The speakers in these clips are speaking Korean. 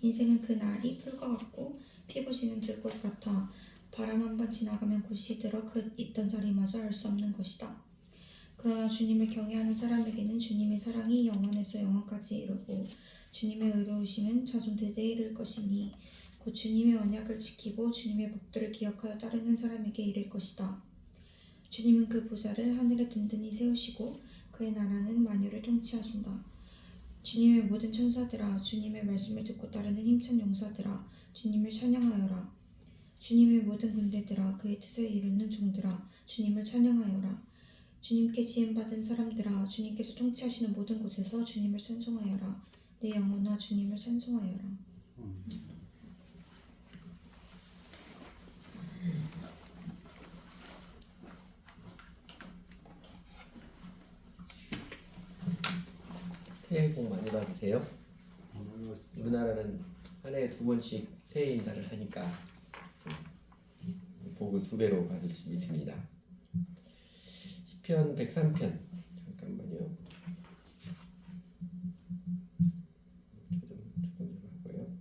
인생은 그 날이 풀과 같고 피고 지는 들꽃 같아 바람 한 번 지나가면 곧이 들어 그 있던 자리마저 알 수 없는 것이다. 그러나 주님을 경외하는 사람에게는 주님의 사랑이 영원에서 영원까지 이르고 주님의 의로우심은 자손대대에 이를 것이니 곧 주님의 언약을 지키고 주님의 법도를 기억하여 따르는 사람에게 이를 것이다. 주님은 그 보좌를 하늘에 든든히 세우시고 그의 나라는 만유를 통치하신다. 주님의 모든 천사들아, 주님의 말씀을 듣고 따르는 힘찬 용사들아, 주님을 찬양하여라. 주님의 모든 군대들아, 그의 뜻을 이루는 종들아, 주님을 찬양하여라. 주님께 지음받은 사람들아, 주님께서 통치하시는 모든 곳에서 주님을 찬송하여라. 내 영혼아, 주님을 찬송하여라. 새해 복 많이 받으세요. 우리나라는 한 해에 2번씩 새해 인사를 하니까 복을 2배로 받을 수 있습니다. 시편 103편 잠깐만요. 조금 좀 하고요.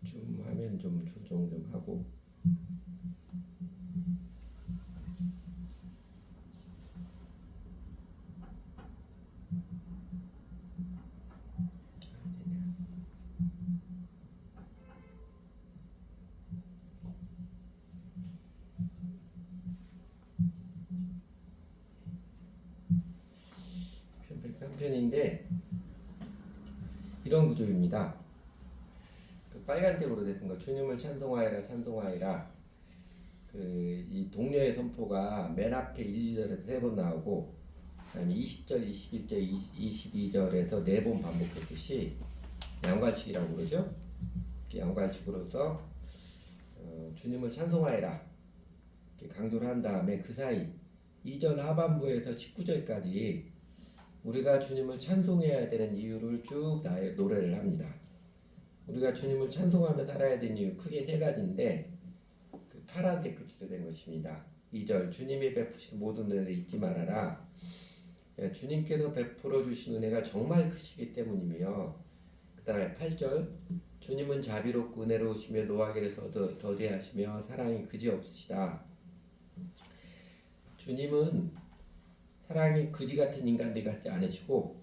좀 화면 좀 조정 좀 하고. 편인데 이런 구조입니다. 그 빨간색으로 된 거 주님을 찬송하여라 찬송하여라. 이 동료의 선포가 맨 앞에 1, 2절에서 3번 나오고 그다음에 20절, 21절, 22절에서 4번 반복했듯이 양괄칙이라고 그러죠. 양괄칙으로서 주님을 찬송하여라 이렇게 강조를 한 다음에 그 사이 2절 하반부에서 19절까지 우리가 주님을 찬송해야 되는 이유를 쭉 노래를 합니다. 우리가 주님을 찬송하며 살아야 되는 이유 크게 3가지인데 그 파란색 글씨로 된 것입니다. 2절 주님이 베푸신 모든 은혜를 잊지 말아라. 주님께서 베풀어 주신 은혜가 정말 크시기 때문이며 그 다음에 8절 주님은 자비롭고 은혜로우시며 노하기를 더디하시며 사랑이 그지없으시다. 주님은 사랑이 그지 같은 인간들 같지 않으시고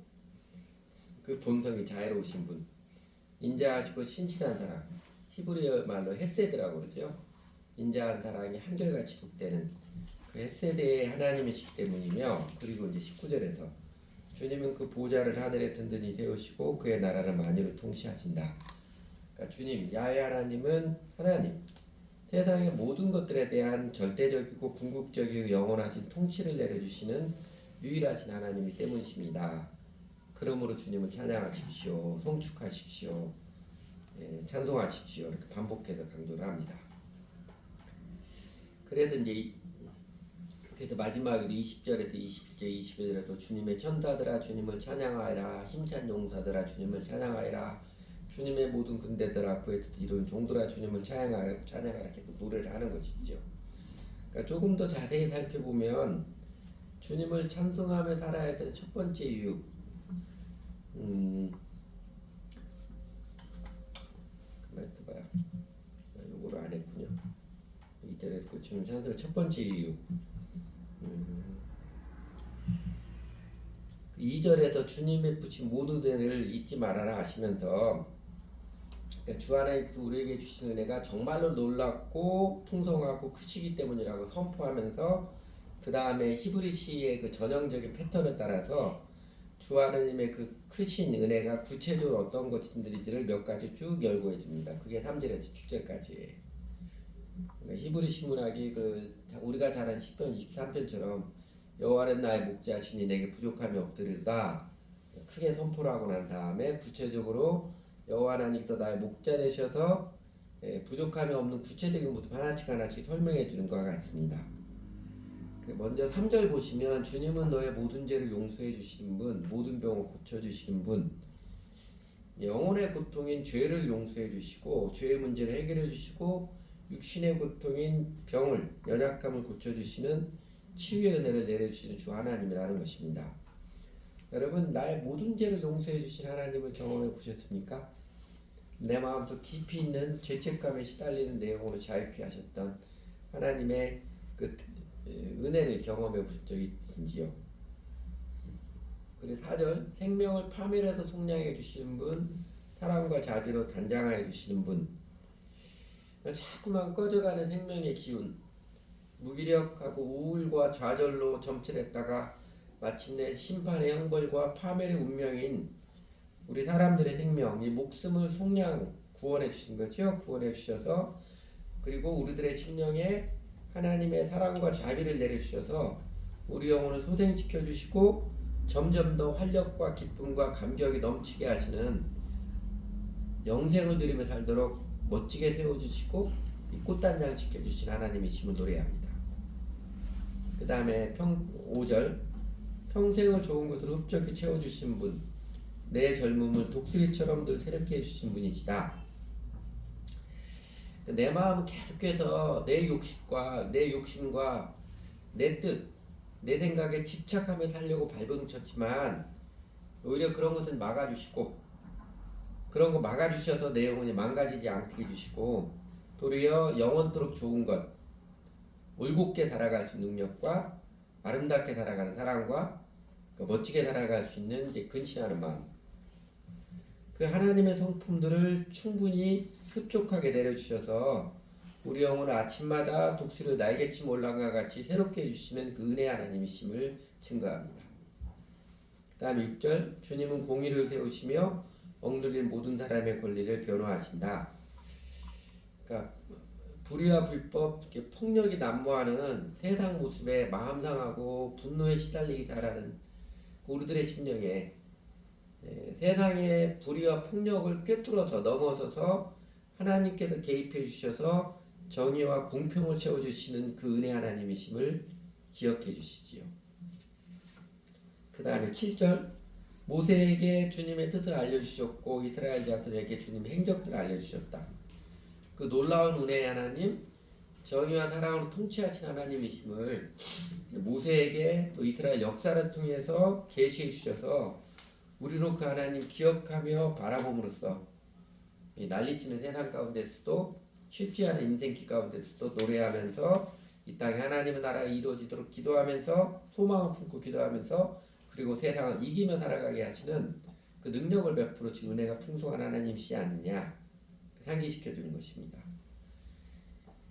그 본성이 자애로우신 분, 인자하시고 신실한 사랑, 히브리어 말로 헤세드라고 그러죠. 인자한 사랑이 한결같이 돋대는 그 헤세드의 하나님이시기 때문이며 그리고 이제 19절에서 주님은 그 보좌를 하늘에 든든히 세우시고 그의 나라를 만유로 통치하신다. 그러니까 주님, 야훼 하나님은 하나님, 세상의 모든 것들에 대한 절대적이고 궁극적이고 영원하신 통치를 내려주시는 유일하신 하나님이 때문이십니다. 그러므로 주님을 찬양하십시오. 송축하십시오. 찬송하십시오. 이렇게 반복해서 강조를 합니다. 그래서 마지막으로 20절에서 21절, 22절에도 주님의 천사들아 주님을 찬양하여라. 힘찬 용사들아 주님을 찬양하여라. 주님의 모든 군대들아 그의 뜻을 이룬 종들아 주님을 찬양하여라. 계속 노래를 하는 것이죠. 그러니까 조금 더 자세히 살펴보면 주님을 찬송하며 살아야 되는 첫 번째 이유 가만히 있어봐요. 요거를 안 했군요. 이때에서 그 주님 찬송의 첫 번째 이유 2절에서 주님의 베푸신 모든 은혜를 잊지 말아라 하시면서 그러니까 주 하나님께서 우리에게 주신 은혜가 정말로 놀랍고 풍성하고 크시기 때문이라고 선포하면서 그 다음에 히브리 시의 그 전형적인 패턴을 따라서 주 하나님의 그 크신 은혜가 구체적으로 어떤 것인지를 몇 가지 쭉 열고 해줍니다. 그게 3절에서 7절까지예요. 그러니까 히브리 시문학이 우리가 잘 아는 시편 23편처럼 여호와는 나의 목자시니 내게 부족함이 없으리로다 크게 선포를 하고 난 다음에 구체적으로 여호와 하나님께서 나의 목자 되셔서 부족함이 없는 구체적인 모습 하나씩 설명해 주는 것과 같습니다. 먼저 3절 보시면 주님은 너의 모든 죄를 용서해 주시는 분, 모든 병을 고쳐 주시는 분, 영혼의 고통인 죄를 용서해 주시고 죄의 문제를 해결해 주시고 육신의 고통인 병을 연약함을 고쳐 주시는 치유의 은혜를 내려주시는 주 하나님이라는 것입니다. 여러분, 나의 모든 죄를 용서해 주신 하나님을 경험해 보셨습니까? 내 마음속 깊이 있는 죄책감에 시달리는 내용으로 자유케 하셨던 하나님의 그 은혜를 경험해 보신 적이 있으신지요? 그리고 4절, 생명을 파멸해서 속량해 주시는 분, 사랑과 자비로 단장하여 주시는 분. 자꾸만 꺼져가는 생명의 기운, 무기력하고 우울과 좌절로 점철했다가 마침내 심판의 형벌과 파멸의 운명인 우리 사람들의 생명, 이 목숨을 속량 구원해 주신 거죠. 구원해 주셔서, 그리고 우리들의 심령에 하나님의 사랑과 자비를 내려주셔서 우리 영혼을 소생시켜 주시고 점점 더 활력과 기쁨과 감격이 넘치게 하시는 영생을 누리며 살도록 멋지게 세워주시고 이 꽃단장 시켜주신 하나님이심을 노래합니다. 그 다음에 5절, 평생을 좋은 것으로 흡족히 채워주신 분, 내 젊음을 독수리처럼 늘 새롭게 해주신 분이시다. 내 마음은 계속해서 내 욕심과 내 뜻, 내 생각에 집착하며 살려고 발버둥쳤지만 오히려 그런 것은 막아주시고, 그런 거 막아주셔서 내 영혼이 망가지지 않게 해주시고, 도리어 영원토록 좋은 것, 올곧게 살아갈 수 있는 능력과 아름답게 살아가는 사랑과 멋지게 살아갈 수 있는 이제 근신하는 마음, 그 하나님의 성품들을 충분히 흡족하게 내려주셔서 우리 영혼을 아침마다 독수리 날개침 올라가 같이 새롭게 해주시는 그 은혜 하나님이심을 증거합니다. 그 다음에 6절, 주님은 공의를 세우시며 억눌린 모든 사람의 권리를 변호하신다. 그러니까 불의와 불법, 폭력이 난무하는 세상 모습에 마음 상하고 분노에 시달리기 잘하는 우리들의 심령에 세상의 불의와 폭력을 꿰뚫어서 넘어서서 하나님께서 개입해 주셔서 정의와 공평을 채워주시는 그 은혜 하나님이심을 기억해 주시지요. 그 다음에 7절, 모세에게 주님의 뜻을 알려주셨고 이스라엘 자손에게 주님의 행적들을 알려주셨다. 그 놀라운 은혜의 하나님, 정의와 사랑으로 통치하신 하나님이심을 모세에게 또 이스라엘 역사를 통해서 계시해 주셔서 우리로 그 하나님 기억하며 바라봄으로써 이 난리치는 세상 가운데서도 쉽지 않은 인생길 가운데서도 노래하면서 이 땅에 하나님의 나라가 이루어지도록 기도하면서 소망을 품고 기도하면서 그리고 세상을 이기며 살아가게 하시는 그 능력을 베풀어 주신 은혜가 풍성한 하나님이시지 않느냐 상기시켜 주는 것입니다.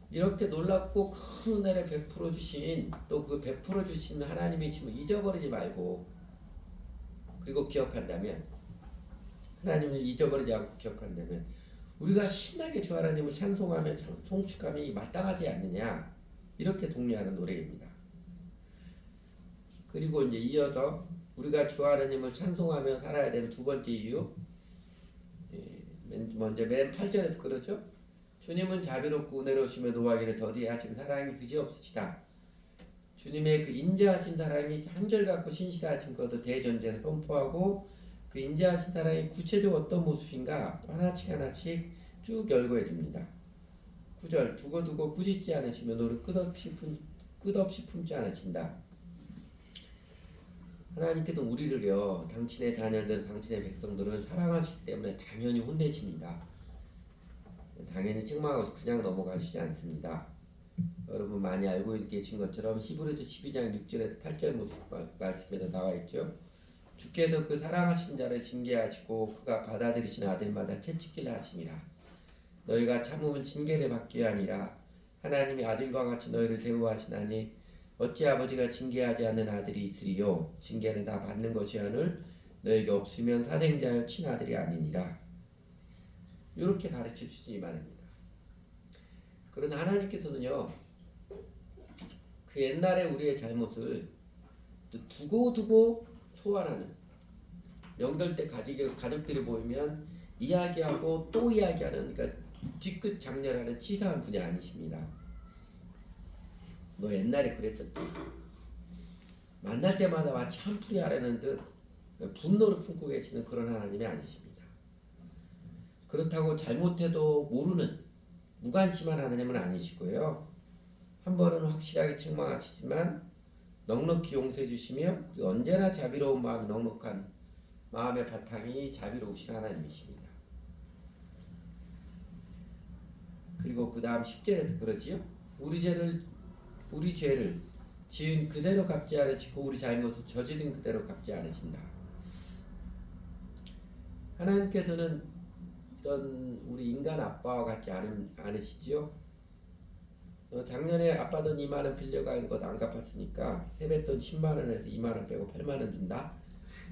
이렇게 놀랍고 큰 은혜를 베풀어 주신 또 그 베풀어 주신 하나님이심을 잊어버리지 말고, 그리고 기억한다면, 하나님을 잊어버리지 않고 기억한다면 우리가 신나게 주 하나님을 찬송하며 송축함이 마땅하지 않느냐, 이렇게 독려하는 노래입니다. 그리고 이제 이어서 우리가 주 하나님을 찬송하며 살아야 되는 두 번째 이유, 먼저 맨 8절에서 그러죠. 주님은 자비롭고 은혜로우시며 노하기를 더디해 하시는 사랑이 그지없으시다. 주님의 그 인자하신 사랑이 한결같고 신실하신 것을 대전제에서 선포하고, 그 인자하신 사랑이 구체적으로 어떤 모습인가 하나씩 쭉 열거해 줍니다. 9절, 두고두고 꾸짖지 않으시며 너를 끝없이 품지 않으신다. 하나님께서 우리를요, 당신의 자녀들, 당신의 백성들을 사랑하시기 때문에 당연히 혼내십니다. 당연히 책망하고 그냥 넘어가시지 않습니다. 여러분 많이 알고 계신 것처럼 히브리서 12장 6절에서 8절 말씀에서 나와 있죠. 주께서 그 사랑하신 자를 징계하시고 그가 받아들이신 아들마다 채찍질을 하심이라. 너희가 참으면 징계를 받게 함이라. 하나님이 아들과 같이 너희를 대우하시나니 어찌 아버지가 징계하지 않는 아들이 있으리요. 징계는 다 받는 것이오늘 너에게 없으면 사생자여 친아들이 아니니라. 이렇게 가르쳐 주시기 바랍니다. 그러나 하나님께서는요, 그 옛날에 우리의 잘못을 두고두고 소환하는, 명절 때 가족들이 모이면 이야기하고 또 이야기하는, 그러니까 뒤끝 장렬하는 치사한 분이 아니십니다. 너 옛날에 그랬었지. 만날 때마다 마치 한풀이 하려는 듯 분노를 품고 계시는 그런 하나님이 아니십니다. 그렇다고 잘못해도 모르는 무관심한 하나님은 아니시고요. 한 번은 확실하게 책망하시지만 넉넉히 용서해 주시며 그리고 언제나 자비로운 마음이 넉넉한 마음의 바탕이 자비로우신 하나님이십니다. 그리고 그 다음 10절에도 그러지요. 우리 죄를 지은 그대로 갚지 않으시고 우리 잘못을 저지른 그대로 갚지 않으신다. 하나님께서는 이런 우리 인간 아빠와 같지 않으시지요. 작년에 아빠 돈 2만원 빌려간 것 안 갚았으니까 세뱃돈 10만원에서 2만원 빼고 8만원 준다.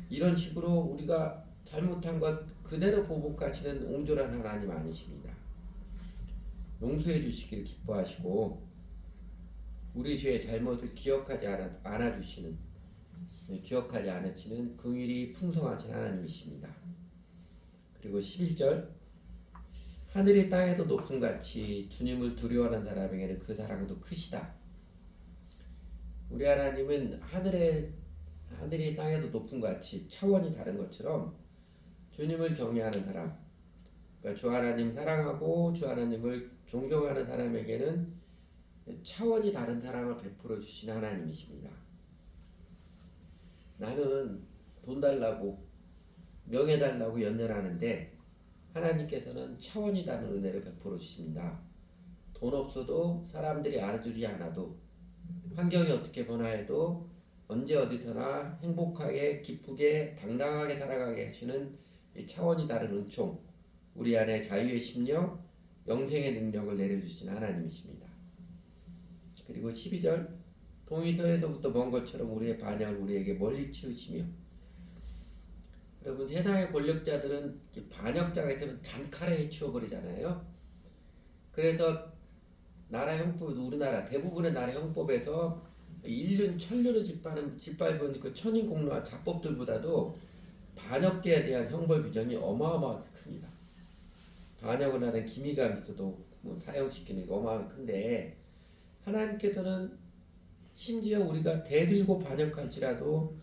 이런 식으로 우리가 잘못한 것 그대로 보복하시는 옹졸한 하나님 아니십니다. 용서해 주시길 기뻐하시고 우리 죄의 잘못을 기억하지 않으시는 긍휼이 풍성하신 하나님이십니다. 그리고 11절 하늘이 땅에도 높은 같이 주님을 두려워하는 사람에게는 그 사랑도 크시다. 우리 하나님은 하늘이 땅에도 높은 같이 차원이 다른 것처럼 주님을 경외하는 사람, 그러니까 주 하나님 사랑하고 주 하나님을 존경하는 사람에게는 차원이 다른 사랑을 베풀어 주신 하나님이십니다. 나는 돈 달라고 명예 달라고 연연하는데 하나님께서는 차원이 다른 은혜를 베풀어 주십니다. 돈 없어도 사람들이 알아주지 않아도 환경이 어떻게 변화해도 언제 어디서나 행복하게 기쁘게 당당하게 살아가게 하시는 이 차원이 다른 은총, 우리 안에 자유의 심령, 영생의 능력을 내려주신 하나님이십니다. 그리고 12절 동이서에서부터 먼 것처럼 우리의 반역을 우리에게 멀리 치우시며 여러분 세상의 권력자들은 반역자가 되면 단칼에 치워버리잖아요. 그래서 나라 형법, 우리나라 대부분의 나라 형법에서 인륜, 천륜을 짓밟은 그 천인공로와 자법들보다도 반역죄에 대한 형벌 규정이 어마어마하게 큽니다. 반역을 하는 기미가 있어도 사형시키는 게 어마어마하게 큰데 하나님께서는 심지어 우리가 대들고 반역할지라도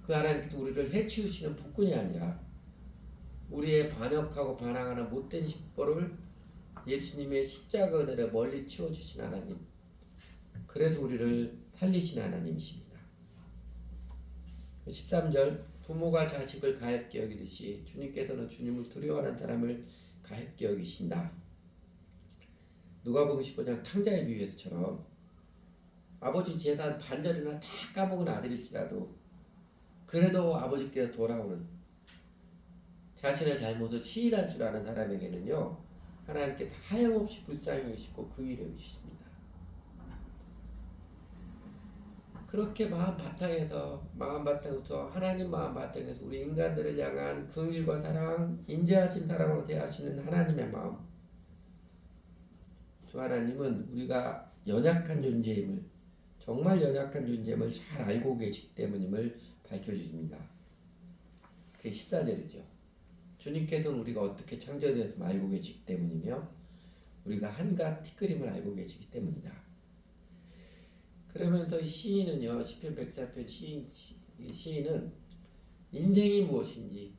그 하나님께서 우리를 해치우시는 폭군이 아니라 우리의 반역하고 반항하는 못된 식벌을 예수님의 십자가 은혜로 멀리 치워주신 하나님, 그래서 우리를 살리신 하나님이십니다. 13절 부모가 자식을 가엾게 여기듯이 주님께서는 주님을 두려워하는 사람을 가엾게 여기신다. 누가복음 15장 탕자의 비유에서처럼 아버지 재산 반절이나 다 까먹은 아들일지라도 그래도 아버지께 돌아오는 자신의 잘못을 치일할 줄 아는 사람에게는요 하나님께 하염없이 불쌍히 여기시고 긍휼히 여기십니다. 그렇게 마음 바탕에서 하나님 마음 바탕에서 우리 인간들을 향한 긍휼과 사랑, 인자하신 사랑으로 대하시는 하나님의 마음, 주 하나님은 우리가 연약한 존재임을, 정말 연약한 존재임을 잘 알고 계시기 때문임을 밝혀주십니다. 그게 14절이죠. 주님께서는 우리가 어떻게 창조되었음을 알고 계시기 때문이며 우리가 한갓 티끌임을 알고 계시기 때문이다. 그러면서 이 시인은요, 시편 104편 시인은 인생이 무엇인지,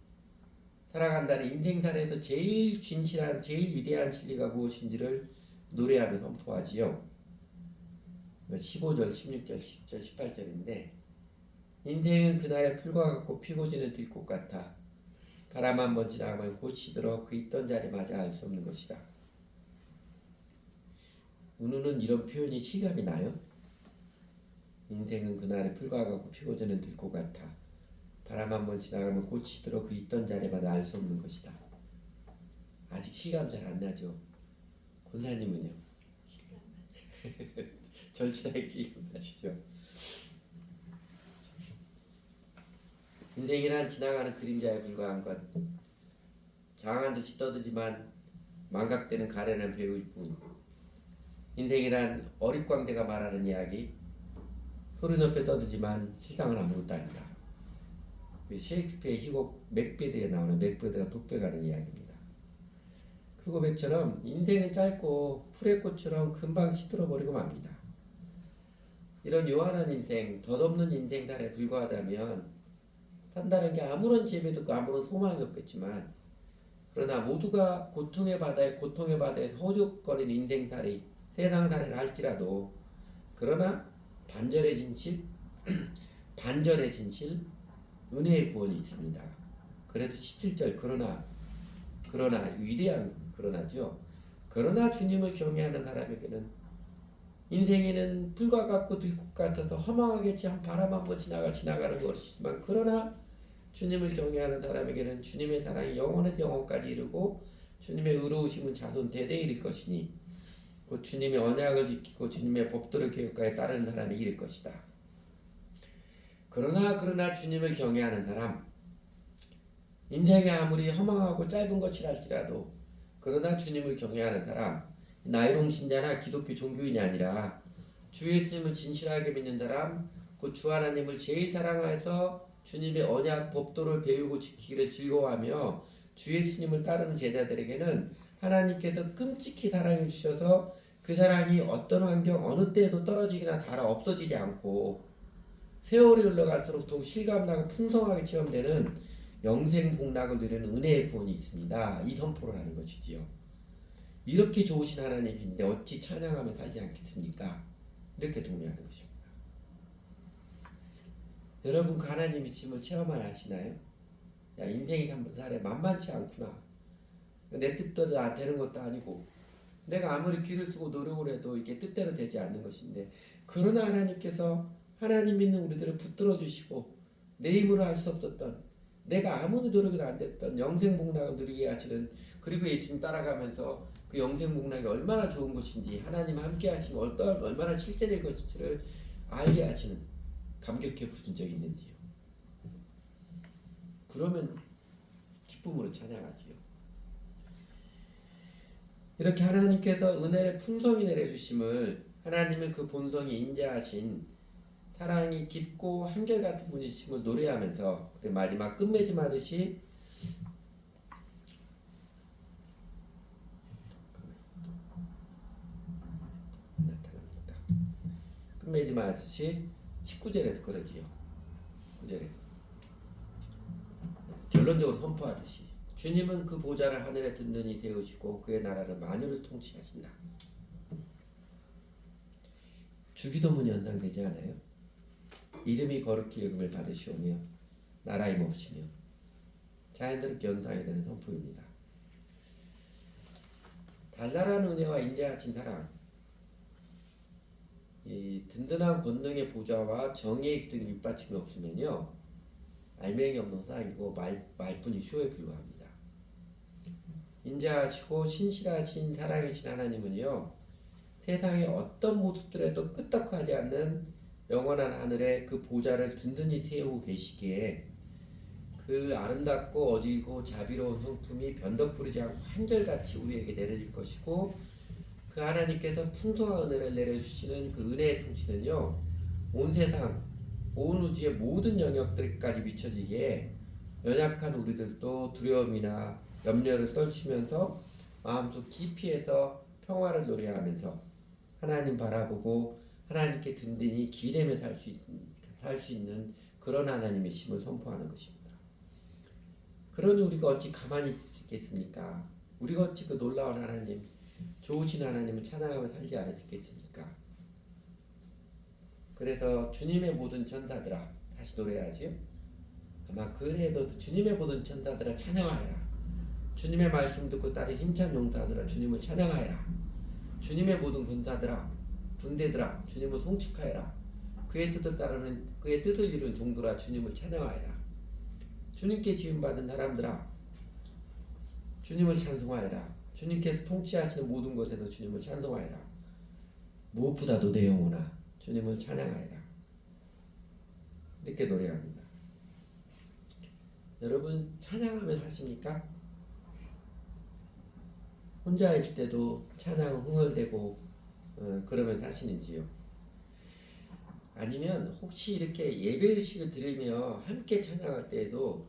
살아간다는 인생살에서 제일 진실한, 제일 위대한 진리가 무엇인지를 노래하며 선포하지요. 15절, 16절, 10절, 18절인데 인생은 그날의 풀과 같고 피고 지는 들꽃 같아 바람 한 번 지나가면 꽃이 들어 그 있던 자리에 맞아 알 수 없는 것이다. 은우는 이런 표현이 실감이 나요? 인생은 그날의 풀과 같고 피고 지는 들꽃 같아 바람 한 번 지나가면 꽃이 들어 그 있던 자리마다 알 수 없는 것이다. 아직 실감 잘 안 나죠? 권사님은요? 실감 나죠. 절친하게 실감 나시죠? 인생이란 지나가는 그림자에 불과한 것, 장한 듯이 떠들지만 망각되는 가련한 배우일 뿐. 인생이란 어릿광대가 말하는 이야기, 소리 높여 떠들지만 실상은 아무것도 아니다. 셰익스피어의 희곡 맥베드에 나오는 맥베드가 독백하는 이야기입니다. 그 고백처럼 인생은 짧고 풀의 꽃처럼 금방 시들어버리고 맙니다. 이런 요한한 인생, 덧없는 인생살에 불과하다면 산다는 게 아무런 재미도 없고 아무런 소망이 없겠지만 그러나 모두가 고통의 바다에 허죽거리는 인생살이 세상살이를 할지라도 그러나 반절의 진실, 반절의 진실, 은혜의 구원이 있습니다. 그래서 17절 그러나 위대한 그러나죠. 그러나 주님을 경외하는 사람에게는 인생에는 불과 같고 들꽃 같아서 허망하겠지 한 바람 한번 지나가는 것이지만 그러나 주님을 경외하는 사람에게는 주님의 사랑이 영원에서 영원까지 이르고 주님의 의로우심은 자손 대대에 이를 것이니 곧 주님의 언약을 지키고 주님의 법도를 교육하여 따르는 사람이 이를 것이다. 그러나 주님을 경외하는 사람 인생이 아무리 허망하고 짧은 것이랄지라도 그러나 주님을 경외하는 사람 나이롱 신자나 기독교 종교인이 아니라 주 예수님을 진실하게 믿는 사람 그 주 하나님을 제일 사랑해서 주님의 언약 법도를 배우고 지키기를 즐거워하며 주 예수님을 따르는 제자들에게는 하나님께서 끔찍히 사랑해 주셔서 그 사랑이 어떤 환경 어느 때에도 떨어지거나 닳아 없어지지 않고 세월이 흘러갈수록 더욱 실감나고 풍성하게 체험되는 영생 복락을 누리는 은혜의 구원이 있습니다. 이 선포를 하는 것이지요. 이렇게 좋으신 하나님인데 어찌 찬양하며 살지 않겠습니까? 이렇게 동의하는 것입니다. 여러분 그 하나님이심을 체험하여 하시나요? 야 인생이 한번 살아 만만치 않구나. 내 뜻대로 되는 것도 아니고 내가 아무리 귀를 쓰고 노력을 해도 이게 뜻대로 되지 않는 것인데 그러나 하나님께서 하나님 믿는 우리들을 붙들어 주시고 내 힘으로 할 수 없었던 내가 아무 노력을 안 됐던 영생 복락을 누리게 하시는 그리고 예수님 따라가면서 그 영생 복락이 얼마나 좋은 것인지 하나님 함께 하시면 얼마나 실제될 것인지를 알게 하시는 감격해 보신 적이 있는지요. 그러면 기쁨으로 찬양하지요. 이렇게 하나님께서 은혜를 풍성히 내려주심을 하나님은 그 본성이 인자하신 사랑이 깊고 한결같은 분이심을 노래하면서 마지막 끝맺음 하듯이 나타납니다. 끝맺음 하듯이 19절에서 그러지요. 9절에서 결론적으로 선포하듯이 주님은 그 보좌를 하늘에 든든히 세우시고 그의 나라를 만유를 통치하신다. 주기도문이 연상되지 않아요? 이름이 거룩히 여김을 받으시오며 나라의 몹시며 자연스럽게 연상이 되는 선포입니다. 달달한 은혜와 인자하신 사랑 이 든든한 권능의 보좌와 정의의 기둥이 밑받침이 없으면요 알맹이 없는 사랑이고 말뿐이 쇼에 불과합니다. 인자하시고 신실하신 사랑이신 하나님은요 세상의 어떤 모습들에도 끄떡하지 않는 영원한 하늘에 그 보좌를 든든히 세우고 계시기에 그 아름답고 어지고 자비로운 성품이 변덕 부리지 않고 한결같이 우리에게 내려질 것이고 그 하나님께서 풍성한 은혜를 내려주시는 그 은혜의 통치는요 온 세상 온 우주의 모든 영역들까지 미쳐지기에 연약한 우리들도 두려움이나 염려를 떨치면서 마음속 깊이에서 평화를 노래하면서 하나님 바라보고 하나님께 든든히 기대며 살 수 있는 그런 하나님이심을 선포하는 것입니다. 그러니 우리가 어찌 가만히 있을 수 있겠습니까? 우리가 어찌 그 놀라운 하나님, 좋으신 하나님을 찬양하며 살지 않았겠습니까? 그래서 주님의 모든 천사들아 다시 노래하지요. 아마 그래도 주님의 모든 천사들아 찬양하여라. 주님의 말씀 듣고 따른 힘찬 용사들아 주님을 찬양하여라. 주님의 모든 군사들아 군대들아 주님을 송축하여라. 그의 뜻을 따르는 그의 뜻을 이룬 종들아 주님을 찬양하여라. 주님께 지음받은 사람들아 주님을 찬송하여라. 주님께서 통치하시는 모든 곳에서 주님을 찬송하여라. 무엇보다도 내 영혼아 주님을 찬양하여라. 이렇게 노래합니다. 여러분 찬양하며 사십니까? 혼자 있을 때도 찬양 흥얼대고 그러면 사시는지요? 아니면 혹시 이렇게 예배의식을 들으며 함께 찬양할 때에도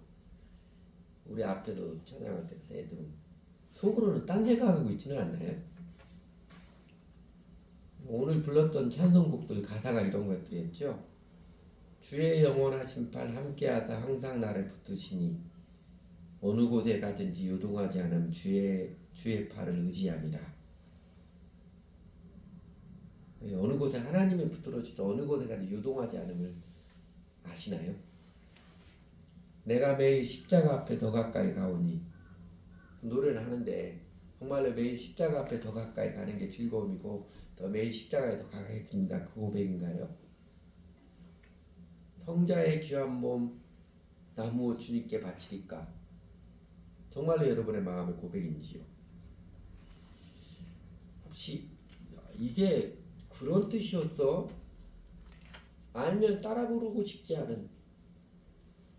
우리 앞에도 찬양할 때도 속으로는 딴 생각하고 있지는 않나요? 오늘 불렀던 찬송곡들 가사가 이런 것들이었죠. 주의 영원하신 팔 함께하사 항상 나를 붙드시니 어느 곳에 가든지 요동하지 않음 주의 팔을 의지함이라. 어느 곳에 하나님을 붙들어주도 어느 곳에 가든지 요동하지 않음을 아시나요? 내가 매일 십자가 앞에 더 가까이 가오니 노래를 하는데 정말로 매일 십자가 앞에 더 가까이 가는 게 즐거움이고 더 매일 십자가에 더 가까이 듭니다. 그 고백인가요? 성자의 귀한 몸 나무 주님께 바치리까? 정말로 여러분의 마음의 고백인지요? 혹시 이게 그런 뜻이었어? 알면 따라 부르고 싶지 않은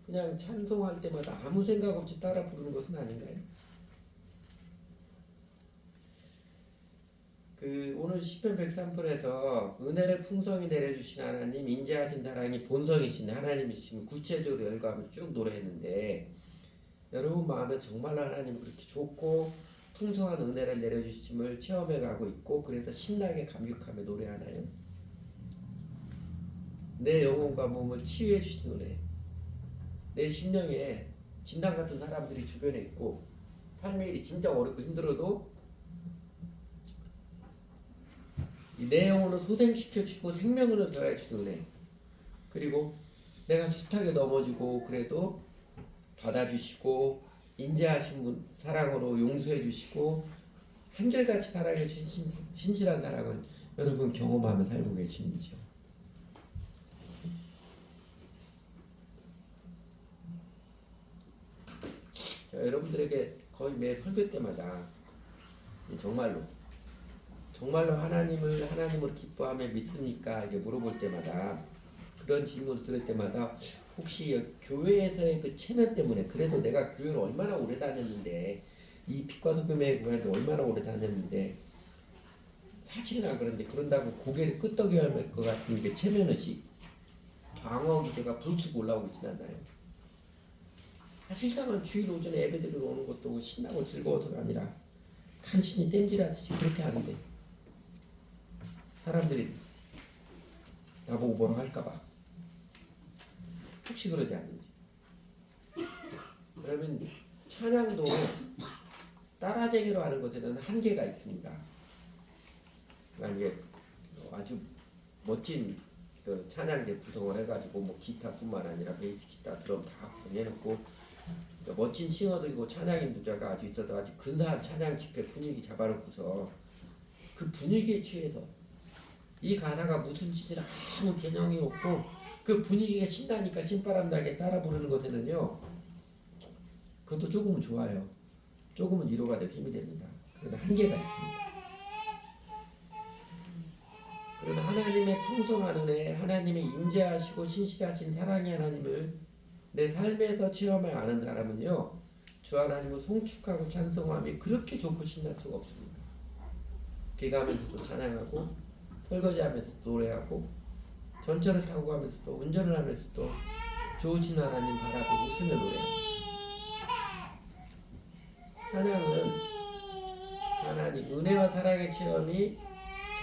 그냥 찬송할 때마다 아무 생각 없이 따라 부르는 것은 아닌가요? 오늘 시편 103편에서 은혜를 풍성히 내려주신 하나님, 인자하신 사랑이 본성이신 하나님이심을 구체적으로 열거하면서 쭉 노래했는데 여러분 마음에 정말로 하나님 그렇게 좋고 풍성한 은혜를 내려주심을 체험해가고 있고 그래서 신나게 감격하며 노래하나요? 내 영혼과 몸을 치유해 주신 노래, 내 심령에 진단 같은 사람들이 주변에 있고 삶의 일이 진짜 어렵고 힘들어도 내 영혼을 소생시켜주고 생명을 더해주는 은혜, 그리고 내가 숱하게 넘어지고 그래도 받아주시고 인자하신 분 사랑으로 용서해주시고 한결같이 사랑해주신 신실한 사랑을 여러분 경험하며 살고 계시는지요? 여러분들에게 거의 매 설교 때마다 정말로 하나님을 기뻐하며 믿습니까? 이렇게 물어볼 때마다 그런 질문을 들을 때마다 혹시 교회에서의 그 체면 때문에 그래도 내가 교회를 얼마나 오래 다녔는데 이 빛과 소금의 교회도 얼마나 오래 다녔는데 사실은 안 그런데 그런다고 고개를 끄덕여야 할 것 같은 게 체면의식 방어 기제가 불쑥 올라오고 있진 않나요? 사실상은 주일 오전에 예배드리러 오는 것도 신나고 즐거워서가 아니라 간신히 땜질하듯이 그렇게 하는데 사람들이 나보고 뭐라 할까봐 혹시 그러지 않는지. 그러면 찬양도 따라쟁이로 하는 것에는 한계가 있습니다. 그러니까 이게 아주 멋진 그 찬양대 구성을 해가지고 뭐 기타뿐만 아니라 베이스, 기타, 드럼 다 구성해놓고 멋진 싱어들이고 찬양인 부자가 아주 있어도 아주 근사한 찬양 집회 분위기 잡아놓고서 그 분위기에 취해서 이 가사가 무슨 짓을 아무 개념이 없고 그 분위기가 신나니까 신바람 나게 따라 부르는 것에는요 그것도 조금은 좋아요. 조금은 위로가 되고 힘이 됩니다. 그러나 한계가 있습니다. 그러나 하나님의 풍성한 은혜, 하나님의 인자하시고 신실하신 사랑의 하나님을 내 삶에서 체험해 아는 사람은요 주 하나님을 송축하고 찬송함이 그렇게 좋고 신날 수가 없습니다. 길 가면서도 찬양하고 설거지하면서 노래하고 전철을 타고 가면서도 운전을 하면서도 좋으신 하나님 바라보고 웃으며 노래합니다. 찬양은 하나님 은혜와 사랑의 체험이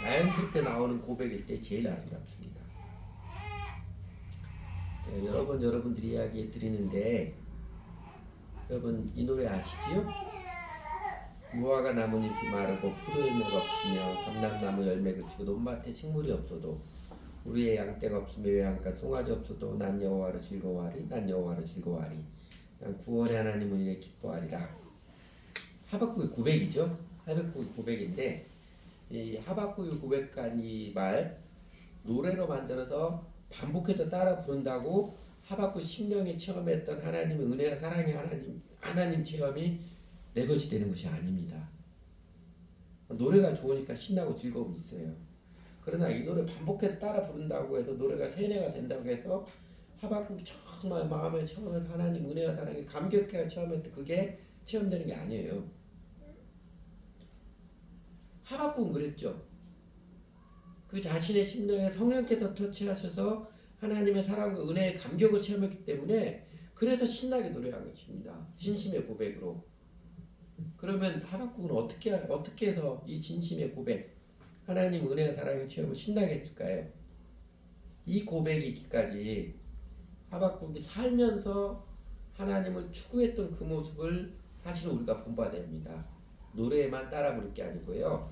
자연스럽게 나오는 고백일 때 제일 아름답습니다. 여러분들이 이야기 드리는데 여러분 이 노래 아시지요? 무화과 나뭇잎이 마르고 포도 열매가 없으며 감람나무 열매 그치고 논밭에 식물이 없어도 우리의 양떼가 없으며 외양간 송아지 없어도 난 여호와로 즐거워하리. 난 여호와로 즐거워하리. 난 구원의 하나님을 위해 기뻐하리라. 하박국의 고백이죠. 하박국의 고백인데 이 하박국의 고백한 이 말 노래로 만들어서 반복해서 따라 부른다고 하박국 심령에 체험했던 하나님의 은혜와 사랑의 하나님 체험이 내 것이 되는 것이 아닙니다. 노래가 좋으니까 신나고 즐거움이 있어요. 그러나 이 노래 반복해서 따라 부른다고 해서 노래가 세뇌가 된다고 해서 하박국이 정말 마음에 체험해서 하나님 은혜와 사랑에 감격해 체험했던 그게 체험되는 게 아니에요. 하박국은 그랬죠. 그 자신의 심령에 성령께서 터치하셔서 하나님의 사랑과 은혜의 감격을 체험했기 때문에 그래서 신나게 노래한 것입니다. 진심의 고백으로. 그러면 하박국은 어떻게 해서 이 진심의 고백, 하나님 은혜와 사랑의 체험을 신나게 했을까요? 이 고백이 있기까지 하박국이 살면서 하나님을 추구했던 그 모습을 사실은 우리가 본받아야 됩니다. 노래에만 따라 부를 게 아니고요.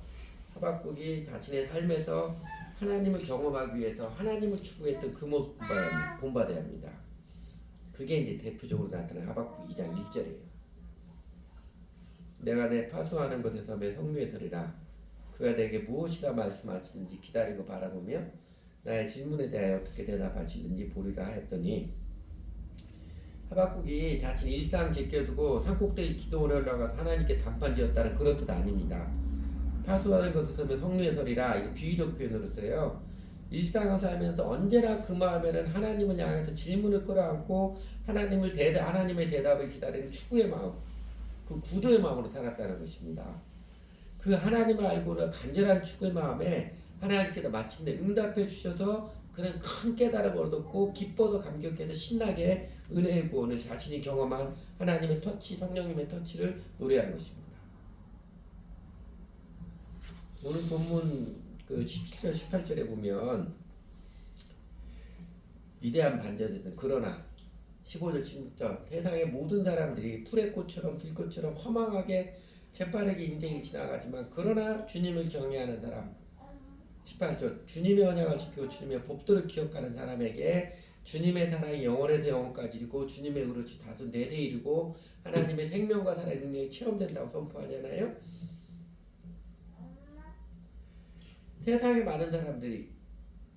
하박국이 자신의 삶에서 하나님을 경험하기 위해서 하나님을 추구했던 그 모습 본받아야 합니다. 그게 이제 대표적으로 나타난 하박국 2장 1절이에요. 내가 내 파수하는 것에서 내 성류에 서리라. 그가 내게 무엇이라 말씀하시는지 기다리고 바라보며 나의 질문에 대하여 어떻게 대답하시는지 보리라 하였더니, 하박국이 자신의 일상 제껴두고 산꼭대기 기도원에 올라가서 하나님께 단판지었다는 그런 뜻 아닙니다. 파수하는 것에서 내 성류에 서리라, 이거 비유적 표현으로 써요. 일상을 살면서 언제나 그 마음에는 하나님을 향해서 질문을 끌어안고 하나님의 대답을 기다리는 추구의 마음, 그 구도의 마음으로 살았다는 것입니다. 그 하나님을 알고는 간절한 추구의 마음에 하나님께서 마침내 응답해 주셔서 그는 큰 깨달음을 얻었고 기뻐서 감격해서 신나게 은혜의 구원을 자신이 경험한 하나님의 터치, 성령님의 터치를 노래한 것입니다. 오늘 본문 그 17절 18절에 보면 위대한 반전이든 그러나 15절 16절 세상의 모든 사람들이 풀의 꽃처럼 들꽃처럼 허망하게 재빠르게 인생이 지나가지만 그러나 주님을 경외하는 사람 18절 주님의 언약을 지키고 주님의 법도를 기억하는 사람에게 주님의 사랑이 영원에서 영원까지 이르고 주님의 그릇이 다소 내대 이르고 하나님의 생명과 살아의 능력이 체험된다고 선포하잖아요. 세상에 많은 사람들이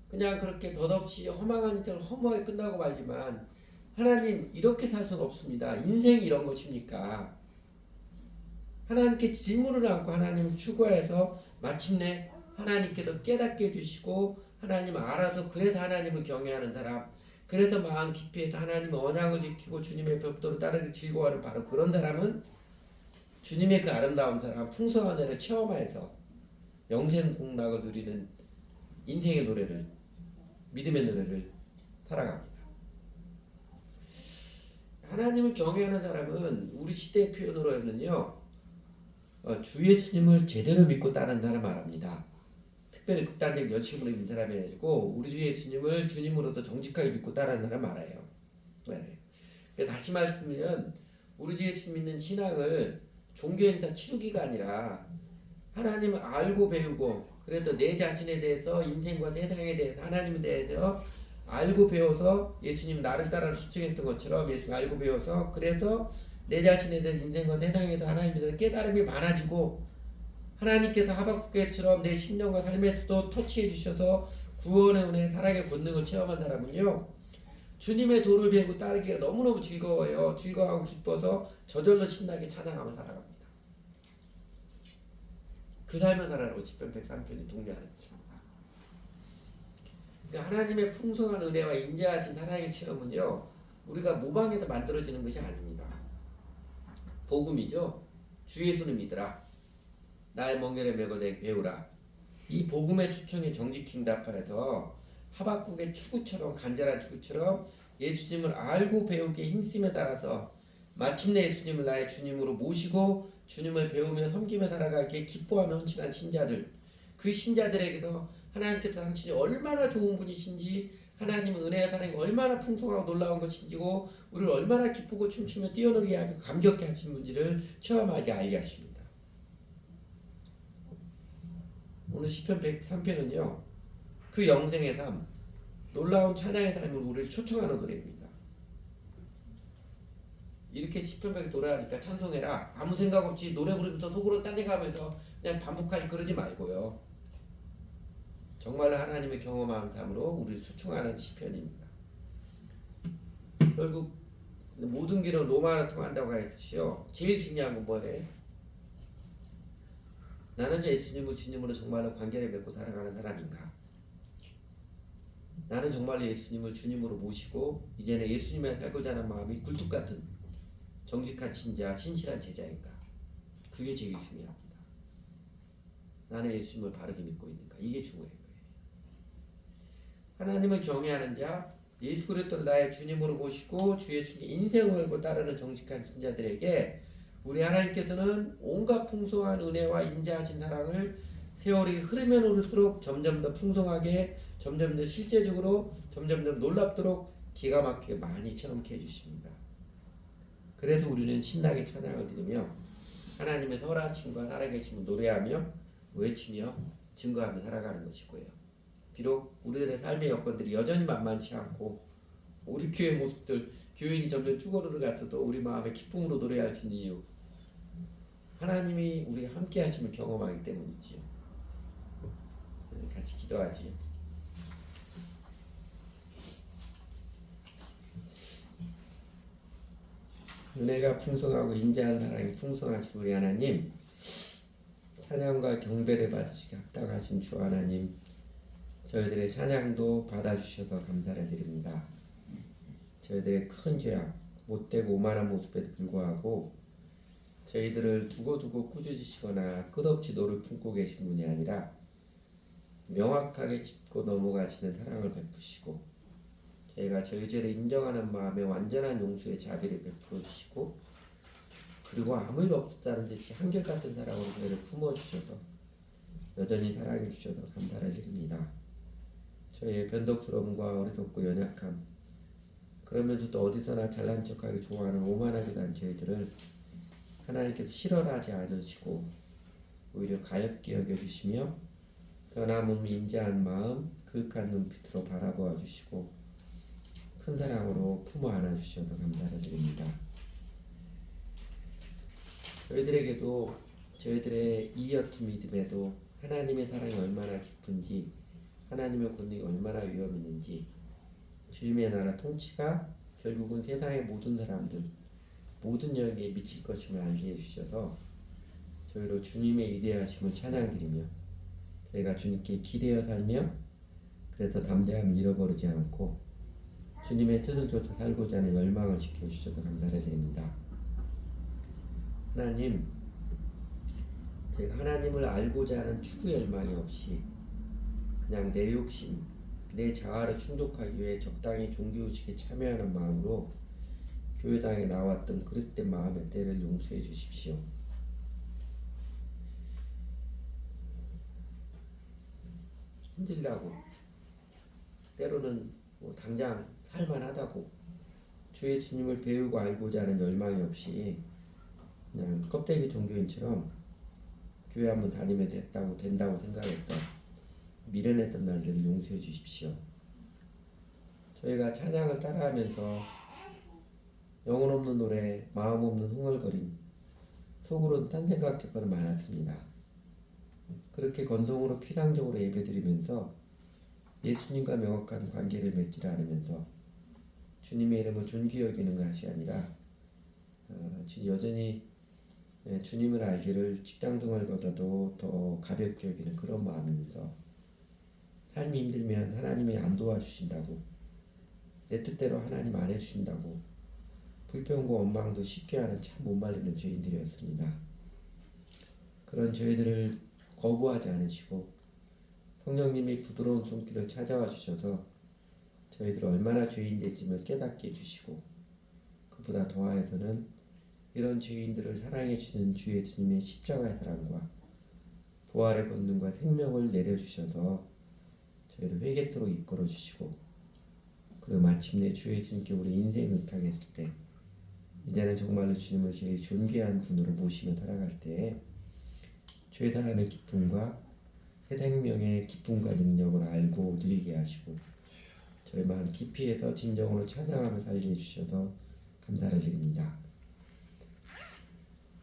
그냥 그렇게 덧없이 허망한 인생을 허무하게 끝나고 말지만 하나님 이렇게 살 수는 없습니다. 인생이 이런 것입니까? 하나님께 질문을 안고 하나님을 추구해서 마침내 하나님께서 깨닫게 해주시고 하나님을 알아서 그래서 하나님을 경외하는 사람, 그래서 마음 깊이에서 하나님의 언약을 지키고 주님의 법도를 따르기 즐거워하는 바로 그런 사람은 주님의 그 아름다운 사랑, 풍성한 은혜를 체험하여서 영생 복락을 누리는 인생의 노래를, 믿음의 노래를 살아갑니다. 하나님을 경외하는 사람은 우리 시대의 표현으로는요, 주 예수님을 제대로 믿고 따른다는 말합니다. 특별히 극단적 열심으로 믿는 사람이 아니고 우리 주 예수님을 주님으로도 정직하게 믿고 따르는 사람 말해요. 다시 말씀드리면 우리 주 예수 믿는 신앙을 종교행사 치르기가 아니라 하나님을 알고 배우고 그래도 내 자신에 대해서 인생과 세상에 대해서 하나님에 대해서 알고 배워서 예수님 나를 따라 수청했던 것처럼 예수님 알고 배워서 그래서 내 자신에 대한 인생과 세상에 대해서 하나님에 대해서 깨달음이 많아지고 하나님께서 하박국처럼 내 심령과 삶에서도 터치해 주셔서 구원의 은혜, 사랑의 권능을 체험한 사람은요 주님의 도를 배우고 따르기가 너무너무 즐거워요. 즐거워하고 기뻐서 저절로 신나게 찬양하며 살아갑니다. 그 삶을 살아라고 시편 103편이 독려하는 것입니다. 그러니까 하나님의 풍성한 은혜와 인자하신 사랑의 체험은요 우리가 모방해서 만들어지는 것이 아닙니다. 복음이죠. 주 예수를 믿으라. 나의 멍에를 메고 내 배우라. 이 복음의 초청에 정직히 응답하여서 하박국의 추구처럼 간절한 추구처럼 예수님을 알고 배우기에 힘쓰며 따라서 마침내 예수님을 나의 주님으로 모시고 주님을 배우며 섬기며 살아가기에 기뻐하며 헌신한 신자들, 그 신자들에게서 하나님께서 당신이 얼마나 좋은 분이신지 하나님의 은혜와 사랑이 얼마나 풍성하고 놀라운 것인지고 우리를 얼마나 기쁘고 춤추며 뛰어놀게 하고 감격해 하신 분지를 체험하게 알게 하십니다. 오늘 시편 103편은요 그 영생의 삶, 놀라운 찬양의 삶으로 우리를 초청하는 노래입니다. 이렇게 시편 100 노래하니까 찬송해라 아무 생각 없이 노래 부르면서 속으로 딴 생각하면서 그냥 반복하지 그러지 말고요. 정말로 하나님의 경험한 삶으로 우리를 초청하는 시편입니다. 결국 모든 길은 로마로 통한다고 했지요. 제일 중요한 건 뭐예요? 나는 예수님을 주님으로 정말로 관계를 맺고 살아가는 사람인가? 나는 정말로 예수님을 주님으로 모시고 이제는 예수님을 살고자 하는 마음이 굴뚝같은 정직한 신자, 신실한 제자인가? 그게 제일 중요합니다. 나는 예수님을 바르게 믿고 있는가? 이게 중요한 거예요. 하나님을 경외하는 자, 예수 그리스도를 나의 주님으로 모시고 주의 인생을 걸고 따르는 정직한 신자들에게 우리 하나님께서는 온갖 풍성한 은혜와 인자하신 사랑을 세월이 흐르면 흐를수록 점점 더 풍성하게, 점점 더 실제적으로, 점점 더 놀랍도록 기가 막히게 많이 체험케 해주십니다. 그래서 우리는 신나게 찬양을 드리며 하나님의 선하심과 살아계심을 노래하며 외치며 증거하며 살아가는 것이고요. 비록 우리들의 삶의 여건들이 여전히 만만치 않고 우리 교회 모습들 교인이 점점 죽어르르 같아도 우리 마음에 기쁨으로 노래할 수 있는 이유 하나님이 우리 함께 하심을 경험하기 때문이지요. 같이 기도하지요. 은혜가 풍성하고 인자한 사랑이 풍성하신 우리 하나님, 찬양과 경배를 받으시기 합당하신 주 하나님, 저희들의 찬양도 받아주셔서 감사를 드립니다. 저희들의 큰 죄악, 못되고 오만한 모습에도 불구하고 저희들을 두고두고 꾸짖으시거나 끝없이 노를 품고 계신 분이 아니라 명확하게 짚고 넘어가시는 사랑을 베푸시고 저희가 저희 죄를 인정하는 마음에 완전한 용서의 자비를 베풀어 주시고 그리고 아무 일 없었다는 듯이 한결같은 사랑으로 저희를 품어주셔서 여전히 사랑해 주셔서 감사를 드립니다. 저희의 변덕스러움과 어리석고 연약함 그러면서도 어디서나 잘난 척하기 좋아하는 오만하게 난 저희들을 하나님께서 싫어하지 않으시고 오히려 가엽게 여겨주시며 변함없는 인자한 마음 그윽한 눈빛으로 바라보아 주시고 큰 사랑으로 품어 안아주셔서 감사를 드립니다. 저희들에게도 저희들의 이어트 믿음에도 하나님의 사랑이 얼마나 깊은지 하나님의 권능이 얼마나 위험 있는지 주님의 나라 통치가 결국은 세상의 모든 사람들 모든 영에게 미칠 것임을 알게 해주셔서 저희로 주님의 위대하심을 찬양드리며 저희가 주님께 기대어 살며 그래서 담대함을 잃어버리지 않고 주님의 뜻을 쫓아 살고자 하는 열망을 지켜주셔서 감사를 드립니다. 하나님, 저희가 하나님을 알고자 하는 추구 열망이 없이 그냥 내 욕심, 내 자아를 충족하기 위해 적당히 종교의식에 참여하는 마음으로 교회당에 나왔던 그릇된 마음의 때를 용서해 주십시오. 힘들다고 때로는 당장 살만하다고 주의 주님을 배우고 알고자 하는 열망이 없이 그냥 껍데기 종교인처럼 교회 한번 다니면 된다고 생각했던 미련했던 날들을 용서해 주십시오. 저희가 찬양을 따라하면서 영혼 없는 노래, 마음 없는 흥얼거림, 속으로는 딴 생각할 거는 많았습니다. 그렇게 건성으로 피상적으로 예배드리면서 예수님과 명확한 관계를 맺지 않으면서 주님의 이름을 존귀 여기는 것이 아니라 여전히 주님을 알기를 직장생활보다도 더 가볍게 여기는 그런 마음이면서 삶이 힘들면 하나님이 안 도와주신다고 내 뜻대로 하나님 안 해주신다고 불평과 원망도 쉽게 하는 참 못 말리는 죄인들이었습니다. 그런 저희들을 거부하지 않으시고 성령님이 부드러운 손길을 찾아와 주셔서 저희들 얼마나 죄인인지를 깨닫게 해주시고 그보다 더하여서는 이런 죄인들을 사랑해 주는 주의 주님의 십자가의 사랑과 부활의 권능과 생명을 내려주셔서 저희를 회개토록 이끌어 주시고 그리고 마침내 주의 주님께 우리 인생을 의탁했을 때 이제는 정말로 주님을 제일 존귀한 분으로 모시며 살아갈 때 죄 사랑의 기쁨과 새 생명의 기쁨과 능력을 알고 누리게 하시고 저희 마음 깊이에서 진정으로 찬양하며 살게 해주셔서 감사를 드립니다.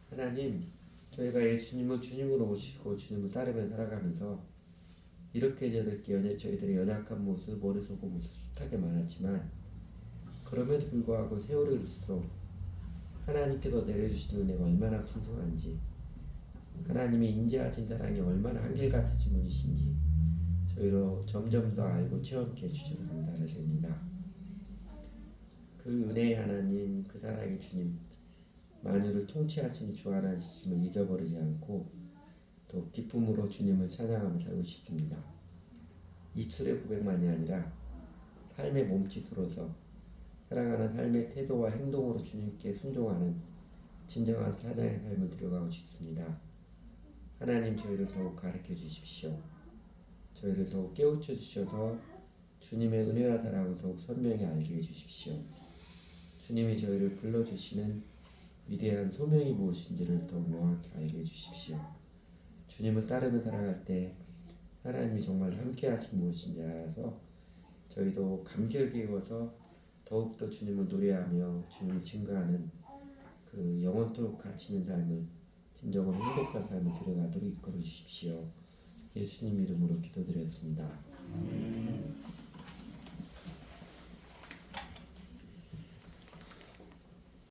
하나님, 저희가 예수님을 주님으로 모시고 주님을 따르며 살아가면서 이렇게 저렇게 저희들의 연약한 모습, 어리석은 모습 숱하게 많았지만 그럼에도 불구하고 세월이 흘릴수록 하나님께서 내려주시는 은혜가 얼마나 풍성한지 하나님의 인자하신 사랑이 얼마나 한결같으신 분이신지 저희로 점점 더 알고 체험케 해주셔서 감사를 드립니다. 그 은혜의 하나님, 그 사랑의 주님 만유를 통치하신 주 하나님을 잊어버리지 않고 더 기쁨으로 주님을 찬양하며 살고 싶습니다. 입술의 고백만이 아니라 삶의 몸짓으로서 사랑하는 삶의 태도와 행동으로 주님께 순종하는 진정한 찬양의 삶을 들어가고 싶습니다. 하나님 저희를 더욱 가르쳐 주십시오. 저희를 더욱 깨우쳐 주셔서 주님의 은혜와 사랑을 더욱 선명히 알게 해주십시오. 주님이 저희를 불러주시는 위대한 소명이 무엇인지를 더욱 명확히 알게 해주십시오. 주님을 따르며 살아갈 때 하나님이 정말 함께하신 무엇이냐서 저희도 감격에 이어서 더욱더 주님을 노래하며 주님을 증거하는 그 영원토록 갇히는 삶을 진정한 행복한 삶을 들어가도록 이끌어 주십시오. 예수님 이름으로 기도드렸습니다.